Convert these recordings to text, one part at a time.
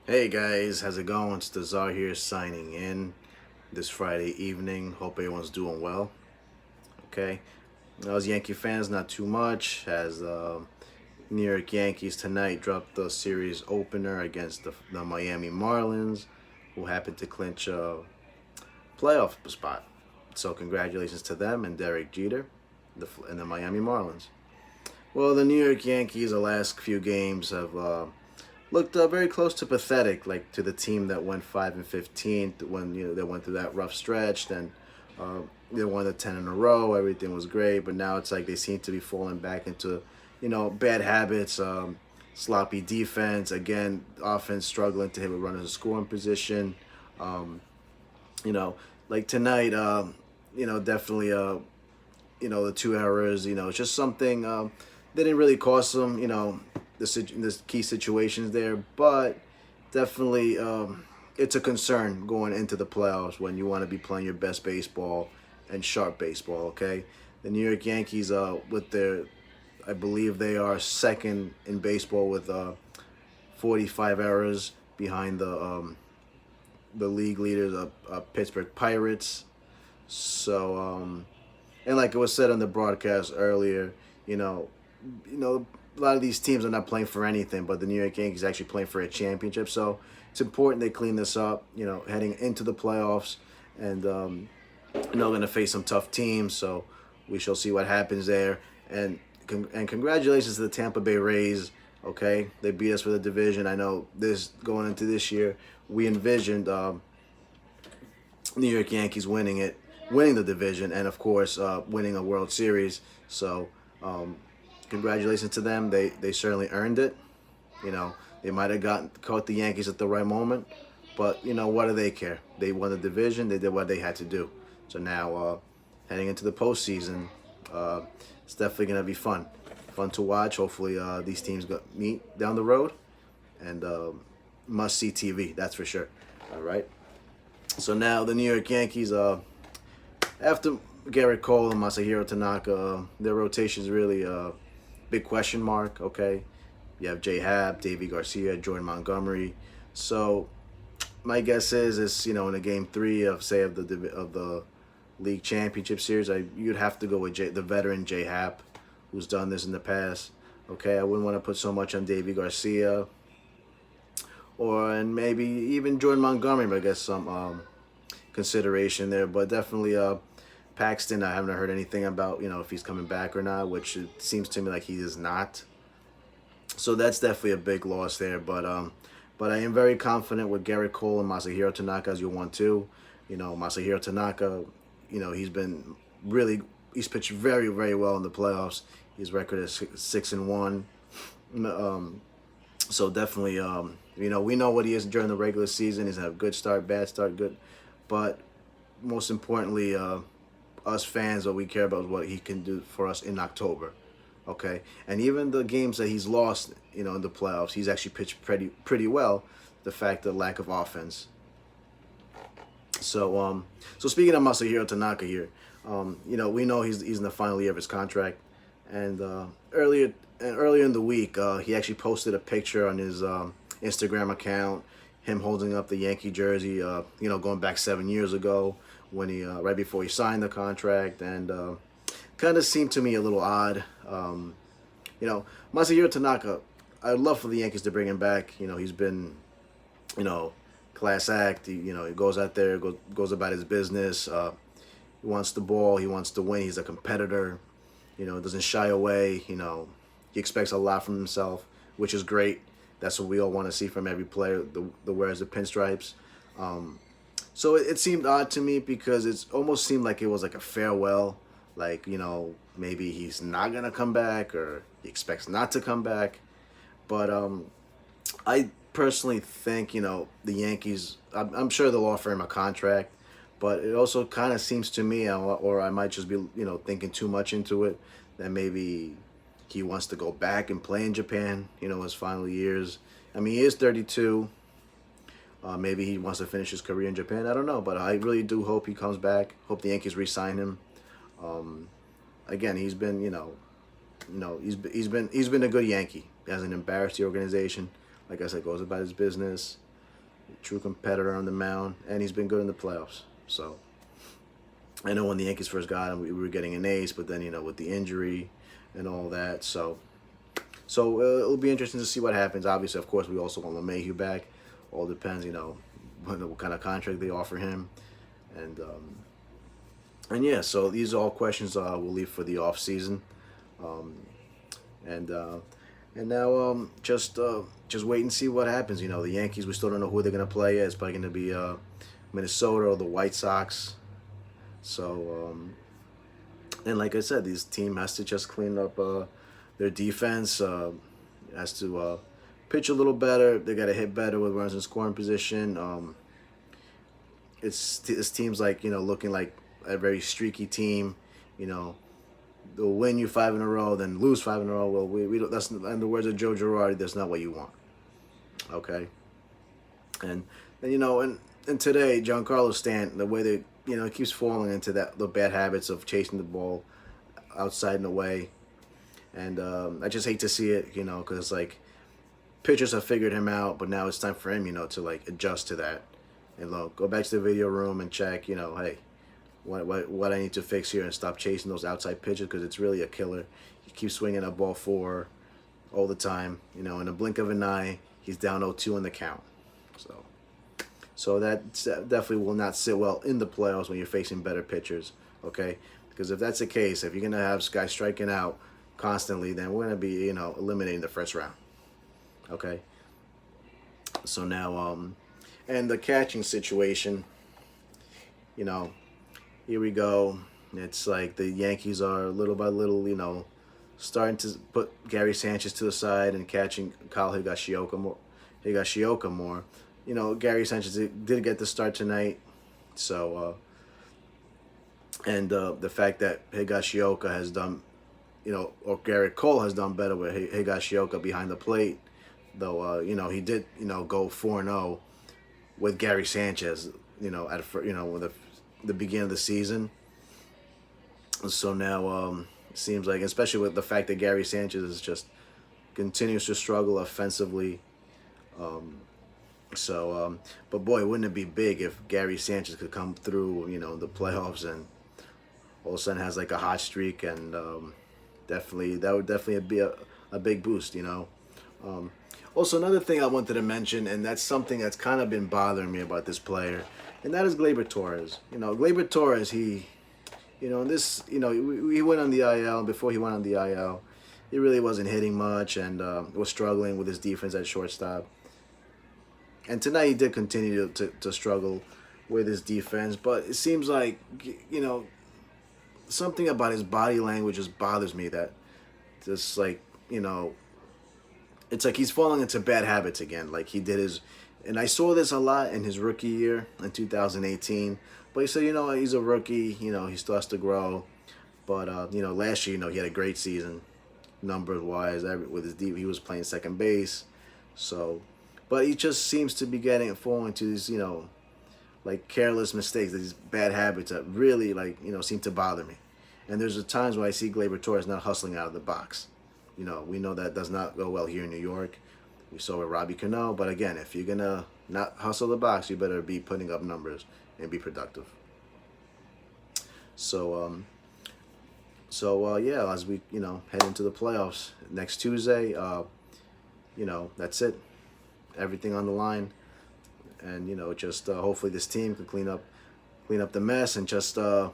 Hey guys, how's it going? It's the Czar here signing in this Friday evening. Hope everyone's doing well. Okay, as Yankee fans, not too much. As New York Yankees tonight dropped the series opener against the Miami Marlins, who happened to clinch a playoff spot. So congratulations to them and Derek Jeter, and the Miami Marlins. Well, the New York Yankees, the last few games have looked very close to pathetic, like to the team that went 5-15 when they went through that rough stretch. Then uh, they won the 10 in a row. Everything was great, but now it's like they seem to be falling back into bad habits, sloppy defense. Again, offense struggling to hit with runners in scoring position. Um, you know, like tonight, definitely. The two errors. It's just something that didn't really cost them. The key situations there, but definitely it's a concern going into the playoffs when you want to be playing your best baseball and sharp baseball. Okay, the New York Yankees, with their, I believe they are second in baseball with 45 errors behind the league leaders of Pittsburgh Pirates. So and like it was said on the broadcast earlier, you know, a lot of these teams are not playing for anything, but the New York Yankees are actually playing for a championship. So it's important they clean this up. Heading into the playoffs, and going to face some tough teams. So we shall see what happens there. And congratulations to the Tampa Bay Rays. Okay, they beat us for the division. I know this going into this year, we envisioned New York Yankees winning the division, and of course winning a World Series. So congratulations to them. They certainly earned it. You know, they might have caught the Yankees at the right moment, but what do they care? They won the division. They did what they had to do. So now heading into the postseason, it's definitely gonna be fun to watch. Hopefully these teams meet down the road, and must see TV. That's for sure. All right. So now the New York Yankees, after Garrett Cole and Masahiro Tanaka, their rotation is really a big question mark. Okay, you have J Happ, Davy Garcia, Jordan Montgomery. So my guess is in a game three of the league championship series, you'd have to go with the veteran J Happ, who's done this in the past. Okay, I wouldn't want to put so much on Davy Garcia, and maybe even Jordan Montgomery, but I guess some consideration there. But definitely Paxton, I haven't heard anything about if he's coming back or not, which it seems to me like he is not. So that's definitely a big loss there. But I am very confident with Garrett Cole and Masahiro Tanaka as your 1-2. Masahiro Tanaka, he's pitched very, very well in the playoffs. His record is 6-1. So definitely, we know what he is during the regular season. He's a good start, bad start, good. But most importantly, us fans, what we care about is what he can do for us in October. Okay, and even the games that he's lost, in the playoffs, he's actually pitched pretty well. The fact the lack of offense. So speaking of Masahiro Tanaka here, we know he's in the final year of his contract, and earlier in the week, he actually posted a picture on his Instagram account, him holding up the Yankee jersey, going back 7 years ago when he right before he signed the contract, and kind of seemed to me a little odd. Masahiro Tanaka, I'd love for the Yankees to bring him back. He's been, class act. He goes out there, goes about his business. He wants the ball. He wants to win. He's a competitor. Doesn't shy away. He expects a lot from himself, which is great. That's what we all want to see from every player that wears the pinstripes. So it seemed odd to me because it almost seemed like it was like a farewell. Like, maybe he's not going to come back or he expects not to come back. But I personally think, the Yankees, I'm sure they'll offer him a contract. But it also kind of seems to me, or I might just be, thinking too much into it, that maybe he wants to go back and play in Japan, his final years. I mean, he is 32. Maybe he wants to finish his career in Japan. I don't know, but I really do hope he comes back. Hope the Yankees re-sign him. Again, he's been, he's been a good Yankee. He hasn't embarrassed the organization. Like I said, goes about his business. true competitor on the mound, and he's been good in the playoffs. So I know when the Yankees first got him, we were getting an ace, but then with the injury and all that, so it'll be interesting to see what happens. Obviously, of course, we also want LeMahieu back. All depends, what kind of contract they offer him, and yeah. So these are all questions we'll leave for the off season, and now just wait and see what happens. The Yankees, we still don't know who they're gonna play. It's probably gonna be Minnesota or the White Sox. So and like I said, this team has to just clean up their defense. Has to pitch a little better. They got to hit better with runners in scoring position. This team's like looking like a very streaky team. They'll win you 5 in a row, then lose 5 in a row. Well, we don't. That's in the words of Joe Girardi. That's not what you want. Okay. And and today, Giancarlo Stanton, the way that he keeps falling into the bad habits of chasing the ball outside and away, and I just hate to see it, because it's like pitchers have figured him out, but now it's time for him, to like adjust to that, and look, go back to the video room and check, hey, what I need to fix here, and stop chasing those outside pitches because it's really a killer. He keeps swinging a ball 4 all the time, in a blink of an eye, he's down 0-2 in the count, so that definitely will not sit well in the playoffs when you're facing better pitchers, okay? Because if that's the case, if you're going to have guys striking out constantly, then we're going to be, eliminating the first round, okay? So now, and the catching situation, here we go. It's like the Yankees are little by little, starting to put Gary Sanchez to the side and catching Kyle Higashioka more. Gary Sanchez did get the start tonight, so and the fact that Higashioka has done, or Garrett Cole has done better with Higashioka behind the plate, though he did go 4-0 with Gary Sanchez, with the beginning of the season. So now it seems like, especially with the fact that Gary Sanchez is just continues to struggle offensively. But boy, wouldn't it be big if Gary Sanchez could come through, the playoffs and all of a sudden has like a hot streak, and that would definitely be a big boost, Also, another thing I wanted to mention, and that's something that's kind of been bothering me about this player, and that is Gleyber Torres. Gleyber Torres, he went on the IL, and before he went on the IL, he really wasn't hitting much and was struggling with his defense at shortstop. And tonight he did continue to struggle with his defense, but it seems like, something about his body language just bothers me, that just like, it's like he's falling into bad habits again, like he did and I saw this a lot in his rookie year in 2018, but he said, he's a rookie, he still has to grow, but, last year, he had a great season, numbers-wise, with his he was playing second base, so... But he just seems to be falling into these, like careless mistakes, these bad habits that really, seem to bother me. And there's times where I see Gleyber Torres not hustling out of the box. We know that does not go well here in New York. We saw with Robbie Cano. But again, if you're going to not hustle the box, you better be putting up numbers and be productive. So, yeah, as we, head into the playoffs next Tuesday, that's it. Everything on the line, and just hopefully this team can clean up the mess, and just come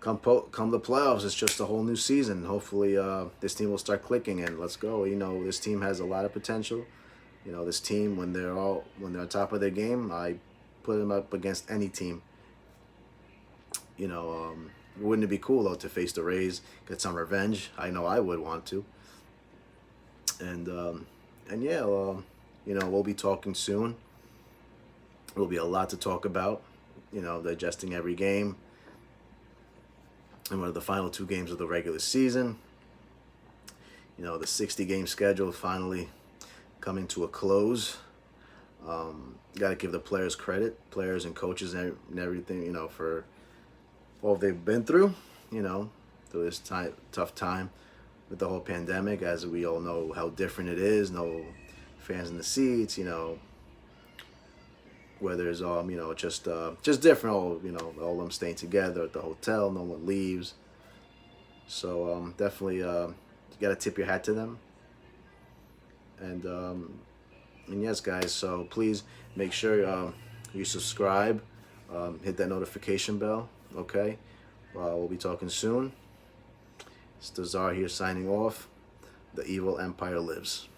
the playoffs, it's just a whole new season. Hopefully this team will start clicking, and let's go. This team has a lot of potential. This team, when they're on top of their game, I put them up against any team. Wouldn't it be cool though to face the Rays, get some revenge? I know I would want to. And yeah, we'll be talking soon. There'll be a lot to talk about, digesting every game. And one of the final 2 games of the regular season. The 60-game schedule finally coming to a close. Got to give the players credit, players and coaches and everything, for all they've been through, through this tough time with the whole pandemic. As we all know how different it is, no fans in the seats, where there's just different, all all of them staying together at the hotel, no one leaves. So definitely you gotta tip your hat to them. And yes, guys, so please make sure you subscribe, hit that notification bell. Okay, we'll be talking soon. It's the Czar here signing off. The evil empire lives.